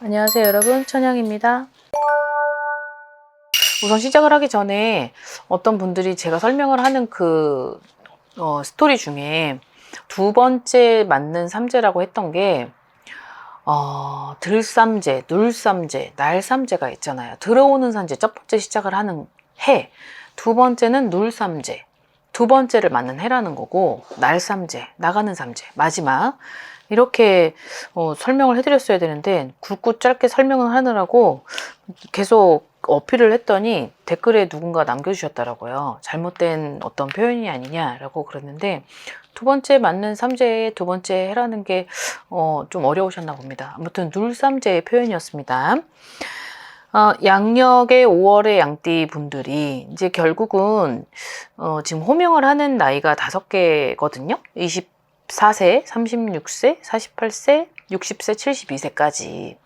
안녕하세요 여러분, 천영입니다. 우선 시작을 하기 전에 어떤 분들이 제가 설명을 하는 그 스토리 중에 두 번째 맞는 삼재라고 했던 게 들삼재, 눌삼재, 날삼재가 있잖아요. 들어오는 삼재 첫 번째 시작을 하는 해, 두 번째는 눌삼재, 두 번째를 맞는 해라는 거고, 날삼재, 나가는 삼재, 마지막. 이렇게 설명을 해드렸어야 되는데 굵고 짧게 설명을 하느라고 계속 어필을 했더니 댓글에 누군가 남겨주셨더라고요. 잘못된 어떤 표현이 아니냐라고 그랬는데, 두 번째 맞는 삼재의 두 번째 해라는 게 좀 어려우셨나 봅니다. 아무튼 눌삼재의 표현이었습니다. 양력의 5월의 양띠 분들이 이제 결국은 지금 호명을 하는 나이가 5개거든요. 24세, 36세, 48세, 60세, 72세까지.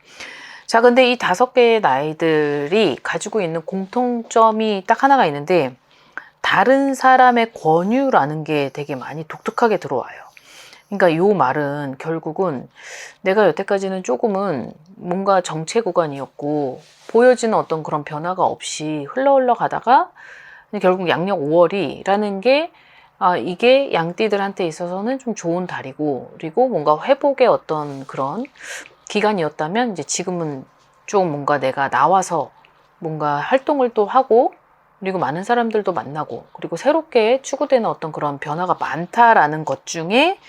자, 근데 이 5개의 나이들이 가지고 있는 공통점이 딱 하나가 있는데, 다른 사람의 권유라는 게 되게 많이 독특하게 들어와요. 그러니까 이 말은 결국은 내가 여태까지는 조금은 뭔가 정체 구간이었고 보여지는 어떤 그런 변화가 없이 흘러 가다가 결국 양력 5월이라는 게 이게 양띠들한테 있어서는 좀 좋은 달이고, 그리고 뭔가 회복의 어떤 그런 기간이었다면 이제 지금은 좀 뭔가 내가 나와서 뭔가 활동을 또 하고, 그리고 많은 사람들도 만나고, 그리고 새롭게 추구되는 어떤 그런 변화가 많다라는 것 중에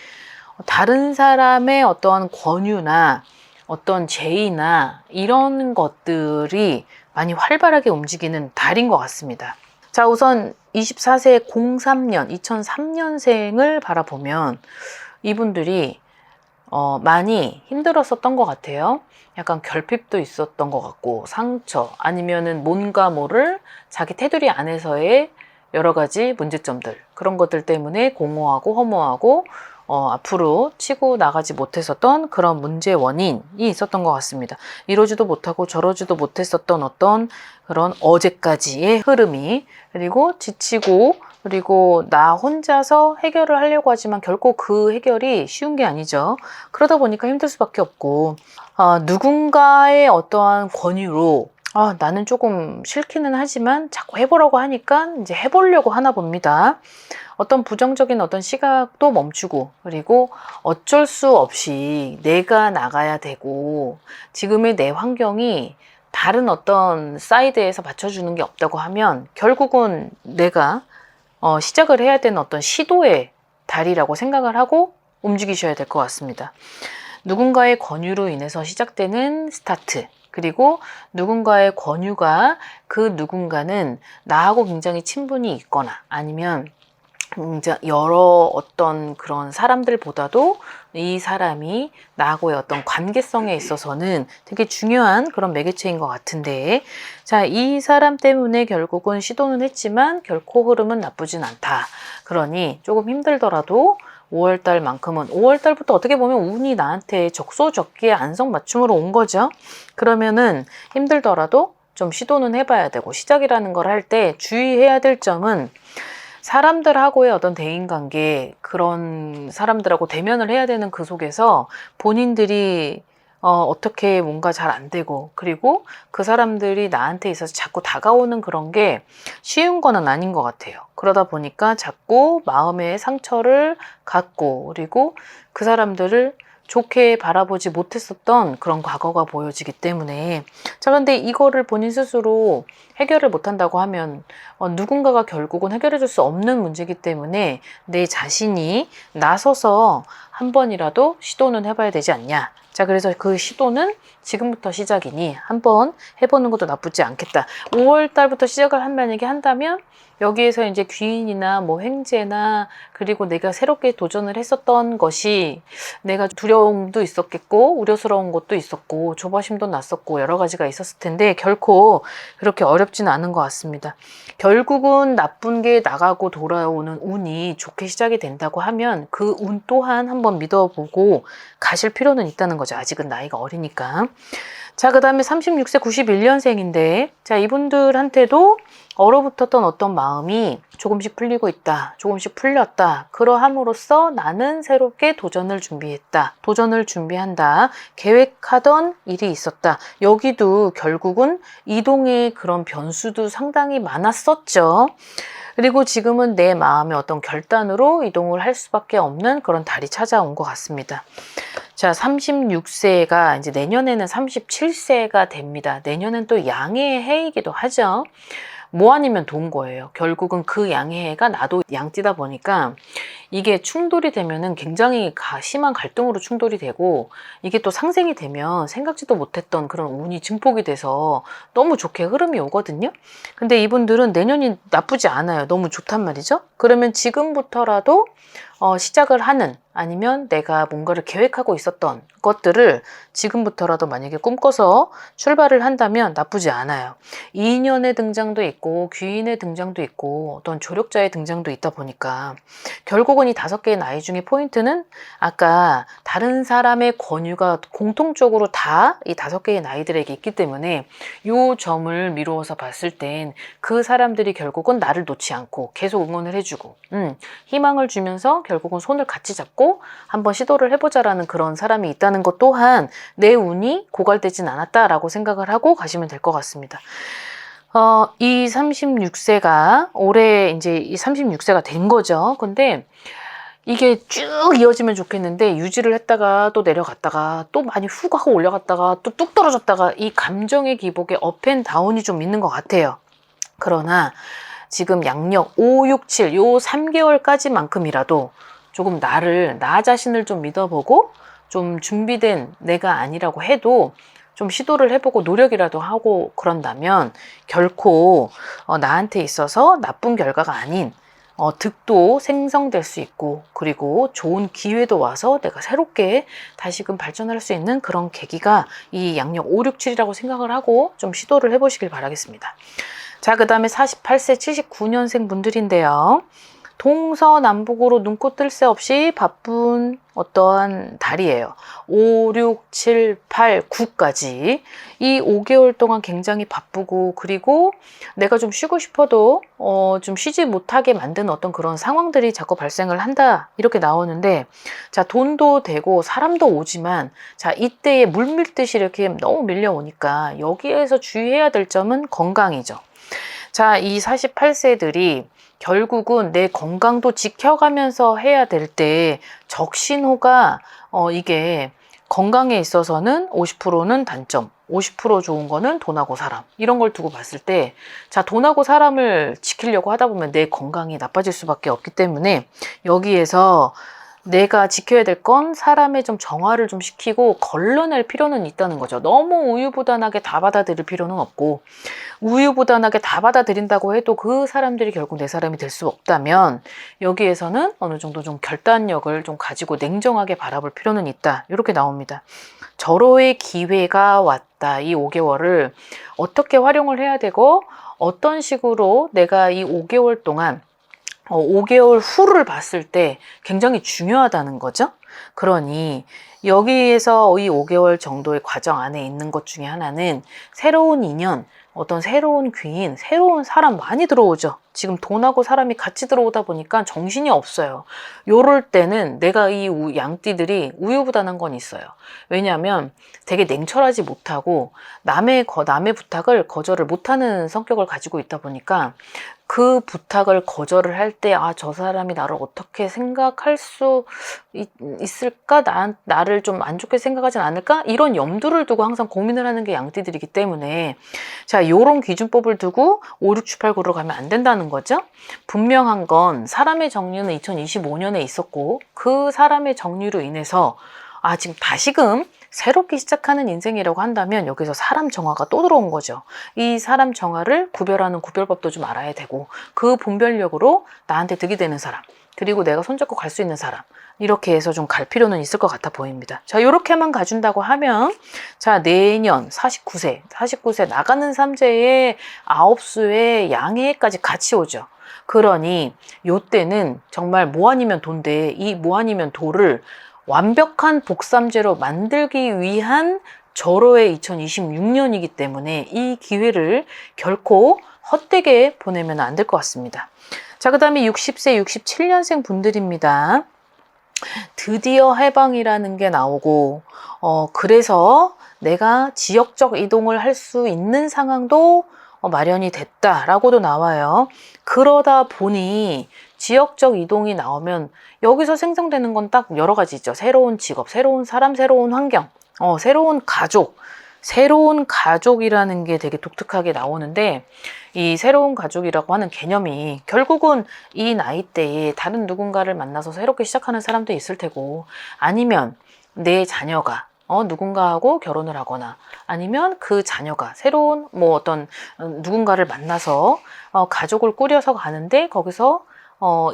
다른 사람의 어떠한 권유나 어떤 제의나 이런 것들이 많이 활발하게 움직이는 달인 것 같습니다. 자, 우선 24세 03년, 2003년생을 바라보면 이분들이 많이 힘들었었던 것 같아요. 약간 결핍도 있었던 것 같고, 상처, 아니면은 뭔가 모를 자기 테두리 안에서의 여러 가지 문제점들, 그런 것들 때문에 공허하고 허무하고 앞으로 치고 나가지 못했었던 그런 문제 원인이 있었던 것 같습니다. 이러지도 못하고 저러지도 못했었던 어떤 그런 어제까지의 흐름이, 그리고 지치고, 그리고 나 혼자서 해결을 하려고 하지만 결코 그 해결이 쉬운 게 아니죠. 그러다 보니까 힘들 수밖에 없고, 누군가의 어떠한 권유로 나는 조금 싫기는 하지만 자꾸 해보라고 하니까 이제 해보려고 하나 봅니다. 어떤 부정적인 어떤 시각도 멈추고, 그리고 어쩔 수 없이 내가 나가야 되고, 지금의 내 환경이 다른 어떤 사이드에서 받쳐주는 게 없다고 하면 결국은 내가 시작을 해야 되는 어떤 시도의 달이라고 생각을 하고 움직이셔야 될 것 같습니다. 누군가의 권유로 인해서 시작되는 스타트, 그리고 누군가의 권유가, 그 누군가는 나하고 굉장히 친분이 있거나 아니면 여러 어떤 그런 사람들보다도 이 사람이 나하고의 어떤 관계성에 있어서는 되게 중요한 그런 매개체인 것 같은데, 자, 이 사람 때문에 결국은 시도는 했지만 결코 흐름은 나쁘진 않다. 그러니 조금 힘들더라도 5월달만큼은, 5월달부터 어떻게 보면 운이 나한테 적소적기에 안성맞춤으로 온 거죠. 그러면은 힘들더라도 좀 시도는 해봐야 되고, 시작이라는 걸 할 때 주의해야 될 점은 사람들하고의 어떤 대인관계, 그런 사람들하고 대면을 해야 되는 그 속에서 본인들이 어떻게 뭔가 잘 안 되고, 그리고 그 사람들이 나한테 있어서 자꾸 다가오는 그런 게 쉬운 거는 아닌 것 같아요. 그러다 보니까 자꾸 마음의 상처를 갖고, 그리고 그 사람들을 좋게 바라보지 못했었던 그런 과거가 보여지기 때문에, 자, 근데 이거를 본인 스스로 해결을 못한다고 하면 누군가가 결국은 해결해 줄 수 없는 문제이기 때문에 내 자신이 나서서 한 번이라도 시도는 해봐야 되지 않냐. 자, 그래서 그 시도는 지금부터 시작이니 한번 해보는 것도 나쁘지 않겠다. 5월 달부터 시작을 만약에 한다면 여기에서 이제 귀인이나 뭐 횡재나, 그리고 내가 새롭게 도전을 했었던 것이 내가 두려움도 있었겠고 우려스러운 것도 있었고 조바심도 났었고 여러 가지가 있었을 텐데 결코 그렇게 어렵지는 않은 것 같습니다. 결국은 나쁜 게 나가고 돌아오는 운이 좋게 시작이 된다고 하면 그 운 또한 한번 믿어보고 가실 필요는 있다는 거죠. 아직은 나이가 어리니까. 자, 그 다음에 36세 91년생인데, 자, 이분들한테도 얼어붙었던 어떤 마음이 조금씩 풀리고 있다. 조금씩 풀렸다. 그러함으로써 나는 새롭게 도전을 준비했다. 도전을 준비한다. 계획하던 일이 있었다. 여기도 결국은 이동의 그런 변수도 상당히 많았었죠. 그리고 지금은 내 마음의 어떤 결단으로 이동을 할 수밖에 없는 그런 달이 찾아온 것 같습니다. 자, 36세가 이제 내년에는 37세가 됩니다. 내년은 또 양의 해이기도 하죠. 뭐 아니면 돈 거예요. 결국은 그 양의 해가 나도 양띠다 보니까 이게 충돌이 되면은 굉장히 심한 갈등으로 충돌이 되고, 이게 또 상생이 되면 생각지도 못했던 그런 운이 증폭이 돼서 너무 좋게 흐름이 오거든요. 근데 이분들은 내년이 나쁘지 않아요. 너무 좋단 말이죠. 그러면 지금부터라도 시작을 하는, 아니면 내가 뭔가를 계획하고 있었던 것들을 지금부터라도 만약에 꿈꿔서 출발을 한다면 나쁘지 않아요. 인연의 등장도 있고 귀인의 등장도 있고 어떤 조력자의 등장도 있다 보니까 결국은 이 5개의 나이 중에 포인트는 아까 다른 사람의 권유가 공통적으로 다 이 5개의 나이들에게 있기 때문에 이 점을 미루어서 봤을 땐 그 사람들이 결국은 나를 놓지 않고 계속 응원을 해주고 희망을 주면서 결국은 손을 같이 잡고 한번 시도를 해보자라는 그런 사람이 있다는 것 또한 내 운이 고갈되진 않았다라고 생각을 하고 가시면 될 것 같습니다. 이 36세가 올해 이제 이 36세가 된 거죠. 근데 이게 쭉 이어지면 좋겠는데 유지를 했다가 또 내려갔다가 또 많이 훅 하고 올라갔다가 또 뚝 떨어졌다가 이 감정의 기복에 업앤다운이 좀 있는 것 같아요. 그러나 지금 양력 5, 6, 7, 요 3개월까지만큼이라도 조금 나 자신을 좀 믿어보고 좀 준비된 내가 아니라고 해도 좀 시도를 해보고 노력이라도 하고 그런다면 결코 나한테 있어서 나쁜 결과가 아닌 득도 생성될 수 있고, 그리고 좋은 기회도 와서 내가 새롭게 다시금 발전할 수 있는 그런 계기가 이 양력 5, 6, 7이라고 생각을 하고 좀 시도를 해보시길 바라겠습니다. 자, 그 다음에 48세 79년생 분들인데요. 동서남북으로 눈코 뜰 새 없이 바쁜 어떠한 달이에요. 5, 6, 7, 8, 9까지 이 5개월 동안 굉장히 바쁘고, 그리고 내가 좀 쉬고 싶어도 좀 쉬지 못하게 만드는 어떤 그런 상황들이 자꾸 발생을 한다, 이렇게 나오는데, 자, 돈도 되고 사람도 오지만 자, 이때에 물밀듯이 이렇게 너무 밀려오니까 여기에서 주의해야 될 점은 건강이죠. 자, 이 48세들이 결국은 내 건강도 지켜가면서 해야 될 때 적신호가 이게 건강에 있어서는 50%는 단점, 50% 좋은 거는 돈하고 사람, 이런 걸 두고 봤을 때, 자, 돈하고 사람을 지키려고 하다 보면 내 건강이 나빠질 수밖에 없기 때문에 여기에서 내가 지켜야 될 건 사람의 좀 정화를 좀 시키고 걸러낼 필요는 있다는 거죠. 너무 우유부단하게 다 받아들일 필요는 없고, 우유부단하게 다 받아들인다고 해도 그 사람들이 결국 내 사람이 될 수 없다면 여기에서는 어느 정도 좀 결단력을 좀 가지고 냉정하게 바라볼 필요는 있다, 이렇게 나옵니다. 절호의 기회가 왔다. 이 5개월을 어떻게 활용을 해야 되고 어떤 식으로 내가 이 5개월 동안 5개월 후를 봤을 때 굉장히 중요하다는 거죠. 그러니 여기에서 이 5개월 정도의 과정 안에 있는 것 중에 하나는 새로운 인연, 어떤 새로운 귀인, 새로운 사람 많이 들어오죠. 지금 돈하고 사람이 같이 들어오다 보니까 정신이 없어요. 요럴 때는 내가 이 양띠들이 우유부단한 건 있어요. 왜냐하면 되게 냉철하지 못하고 남의 부탁을 거절을 못하는 성격을 가지고 있다 보니까 그 부탁을 거절을 할 때, 아, 저 사람이 나를 어떻게 생각할 수 있을까? 나를 좀 안 좋게 생각하진 않을까? 이런 염두를 두고 항상 고민을 하는 게 양띠들이기 때문에, 자, 요런 기준법을 두고 5, 6, 7, 8, 9로 가면 안 된다는 거죠. 분명한 건 사람의 정리는 2025년에 있었고, 그 사람의 정리로 인해서 지금 다시금 새롭게 시작하는 인생이라고 한다면 여기서 사람 정화가 또 들어온 거죠. 이 사람 정화를 구별하는 구별법도 좀 알아야 되고, 그 분별력으로 나한테 득이 되는 사람, 그리고 내가 손잡고 갈 수 있는 사람, 이렇게 해서 좀 갈 필요는 있을 것 같아 보입니다. 자, 이렇게만 가준다고 하면, 자, 내년 49세 나가는 삼재의 9수의 양해까지 같이 오죠. 그러니 요때는 정말 뭐 아니면 도인데, 이 뭐 아니면 도를 완벽한 복삼재로 만들기 위한 절호의 2026년이기 때문에 이 기회를 결코 헛되게 보내면 안 될 것 같습니다. 자, 그 다음에 60세, 67년생 분들입니다. 드디어 해방이라는 게 나오고, 그래서 내가 지역적 이동을 할 수 있는 상황도 마련이 됐다라고도 나와요. 그러다 보니 지역적 이동이 나오면 여기서 생성되는 건 딱 여러 가지 있죠. 새로운 직업, 새로운 사람, 새로운 환경, 새로운 가족. 새로운 가족이라는 게 되게 독특하게 나오는데, 이 새로운 가족이라고 하는 개념이 결국은 이 나이대에 다른 누군가를 만나서 새롭게 시작하는 사람도 있을 테고, 아니면 내 자녀가 누군가하고 결혼을 하거나, 아니면 그 자녀가 새로운 어떤 누군가를 만나서 가족을 꾸려서 가는데, 거기서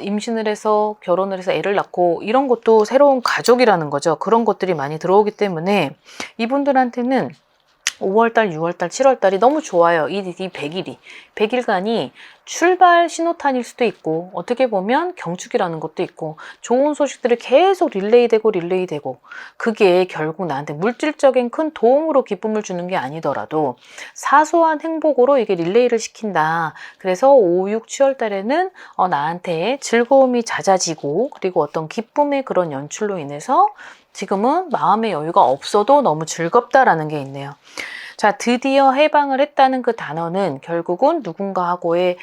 임신을 해서 결혼을 해서 애를 낳고, 이런 것도 새로운 가족이라는 거죠. 그런 것들이 많이 들어오기 때문에 이분들한테는 5월달, 6월달, 7월달이 너무 좋아요. 이 100일이. 100일간이 출발 신호탄일 수도 있고, 어떻게 보면 경축이라는 것도 있고, 좋은 소식들이 계속 릴레이되고, 그게 결국 나한테 물질적인 큰 도움으로 기쁨을 주는 게 아니더라도 사소한 행복으로 이게 릴레이를 시킨다. 그래서 5, 6, 7월달에는 나한테 즐거움이 잦아지고, 그리고 어떤 기쁨의 그런 연출로 인해서 지금은 마음의 여유가 없어도 너무 즐겁다라는 게 있네요. 자, 드디어 해방을 했다는 그 단어는 결국은 누군가하고의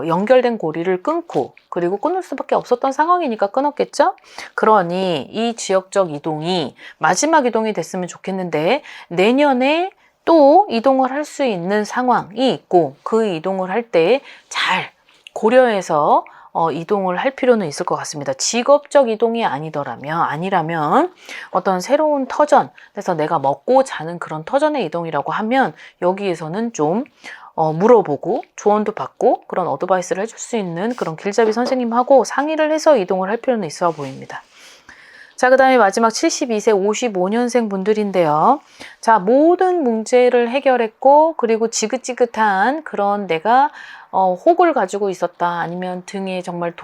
연결된 고리를 끊고, 그리고 끊을 수밖에 없었던 상황이니까 끊었겠죠? 그러니 이 지역적 이동이 마지막 이동이 됐으면 좋겠는데, 내년에 또 이동을 할 수 있는 상황이 있고, 그 이동을 할 때 잘 고려해서 이동을 할 필요는 있을 것 같습니다. 직업적 이동이 아니라면 어떤 새로운 터전, 그래서 내가 먹고 자는 그런 터전의 이동이라고 하면 여기에서는 좀 물어보고 조언도 받고 그런 어드바이스를 해줄 수 있는 그런 길잡이 선생님하고 상의를 해서 이동을 할 필요는 있어 보입니다. 자, 그 다음에 마지막 72세 55년생 분들인데요. 자, 모든 문제를 해결했고, 그리고 지긋지긋한 그런 내가 혹을 가지고 있었다. 아니면 등에 정말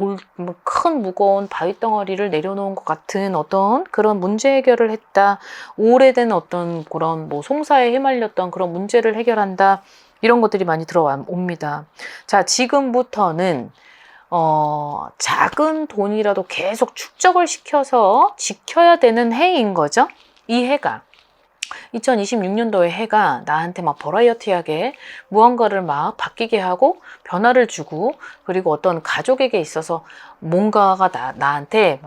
큰 무거운 바위덩어리를 내려놓은 것 같은 어떤 그런 문제 해결을 했다. 오래된 어떤 그런 송사에 휘말렸던 그런 문제를 해결한다. 이런 것들이 많이 들어옵니다. 자, 지금부터는 작은 돈이라도 계속 축적을 시켜서 지켜야 되는 해인 거죠. 이 해가 2026년도의 해가 나한테 막 버라이어티하게 무언가를 막 바뀌게 하고 변화를 주고, 그리고 어떤 가족에게 있어서 뭔가가 나한테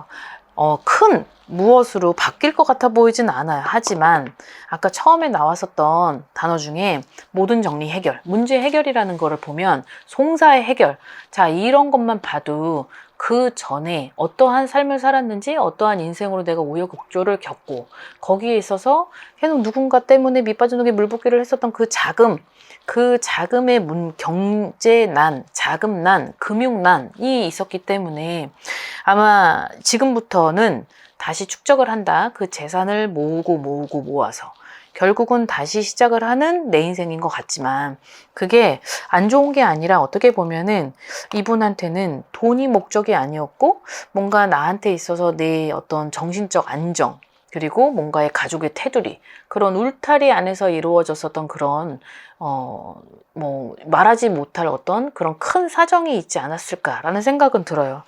큰 무엇으로 바뀔 것 같아 보이진 않아요. 하지만 아까 처음에 나왔었던 단어 중에 모든 정리 해결, 문제 해결이라는 거를 보면 송사의 해결, 자, 이런 것만 봐도 그 전에 어떠한 삶을 살았는지, 어떠한 인생으로 내가 우여곡절을 겪고, 거기에 있어서 계속 누군가 때문에 밑빠진 독에 물붓기를 했었던 그 자금의 경제난, 자금난, 금융난이 있었기 때문에 아마 지금부터는 다시 축적을 한다. 그 재산을 모아서 결국은 다시 시작을 하는 내 인생인 것 같지만, 그게 안 좋은 게 아니라 어떻게 보면은 이분한테는 돈이 목적이 아니었고, 뭔가 나한테 있어서 내 어떤 정신적 안정, 그리고 뭔가의 가족의 테두리, 그런 울타리 안에서 이루어졌었던 그런 말하지 못할 어떤 그런 큰 사정이 있지 않았을까라는 생각은 들어요.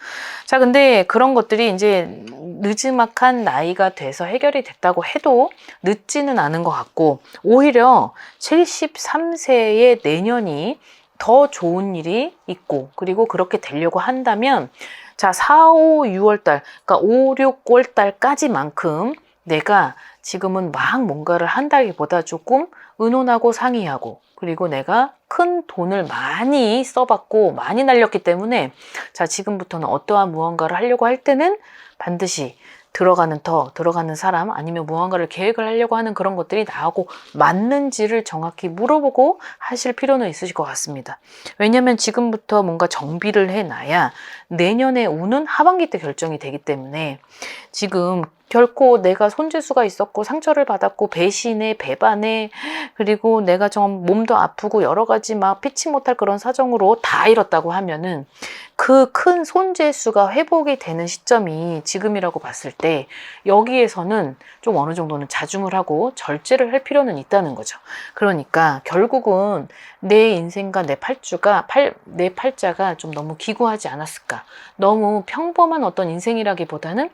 자, 근데 그런 것들이 이제 느지막한 나이가 돼서 해결이 됐다고 해도 늦지는 않은 것 같고, 오히려 73세의 내년이 더 좋은 일이 있고, 그리고 그렇게 되려고 한다면, 자, 4, 5, 6월달, 그러니까 5, 6월달까지만큼 내가 지금은 막 뭔가를 한다기보다 조금 의논하고 상의하고, 그리고 내가 큰 돈을 많이 써봤고 많이 날렸기 때문에, 자, 지금부터는 어떠한 무언가를 하려고 할 때는 반드시 들어가는 사람, 아니면 무언가를 계획을 하려고 하는 그런 것들이 나하고 맞는지를 정확히 물어보고 하실 필요는 있으실 것 같습니다. 왜냐하면 지금부터 뭔가 정비를 해놔야 내년에 오는 하반기 때 결정이 되기 때문에, 지금 결코 내가 손재수가 있었고 상처를 받았고 배신에 배반에 그리고 내가 좀 몸도 아프고 여러 가지 막 피치 못할 그런 사정으로 다 잃었다고 하면은 그 큰 손재수가 회복이 되는 시점이 지금이라고 봤을 때 여기에서는 좀 어느 정도는 자중을 하고 절제를 할 필요는 있다는 거죠. 그러니까 결국은 내 인생과 내 팔자가 좀 너무 기구하지 않았을까. 너무 평범한 어떤 인생이라기보다는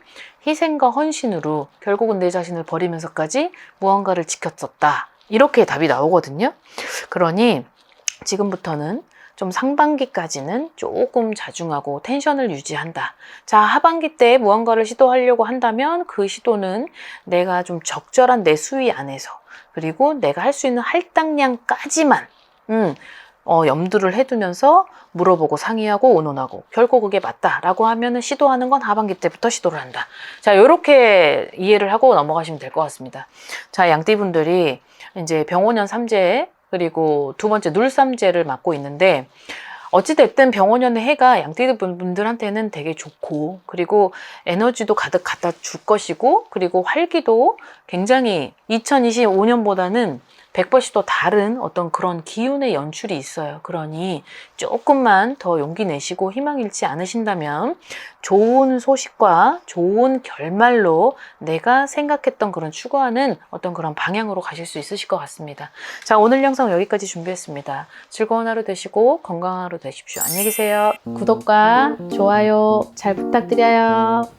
희생과 헌신으로 결국은 내 자신을 버리면서까지 무언가를 지켰었다. 이렇게 답이 나오거든요. 그러니 지금부터는 좀 상반기까지는 조금 자중하고 텐션을 유지한다. 자, 하반기 때 무언가를 시도하려고 한다면 그 시도는 내가 좀 적절한 내 수위 안에서 그리고 내가 할 수 있는 할당량까지만 염두를 해두면서 물어보고 상의하고 의논하고 결국 그게 맞다라고 하면은 시도하는 건 하반기 때부터 시도를 한다. 자, 요렇게 이해를 하고 넘어가시면 될 것 같습니다. 자, 양띠분들이 이제 병원년 삼재 그리고 두 번째 눌삼재를 맡고 있는데 어찌됐든 병원년의 해가 양띠분들한테는 되게 좋고 그리고 에너지도 가득 갖다 줄 것이고 그리고 활기도 굉장히 2025년보다는 100%씩 또 다른 어떤 그런 기운의 연출이 있어요. 그러니 조금만 더 용기 내시고 희망 잃지 않으신다면 좋은 소식과 좋은 결말로 내가 생각했던 그런 추구하는 어떤 그런 방향으로 가실 수 있으실 것 같습니다. 자, 오늘 영상 여기까지 준비했습니다. 즐거운 하루 되시고 건강한 하루 되십시오. 안녕히 계세요. 구독과 좋아요 잘 부탁드려요.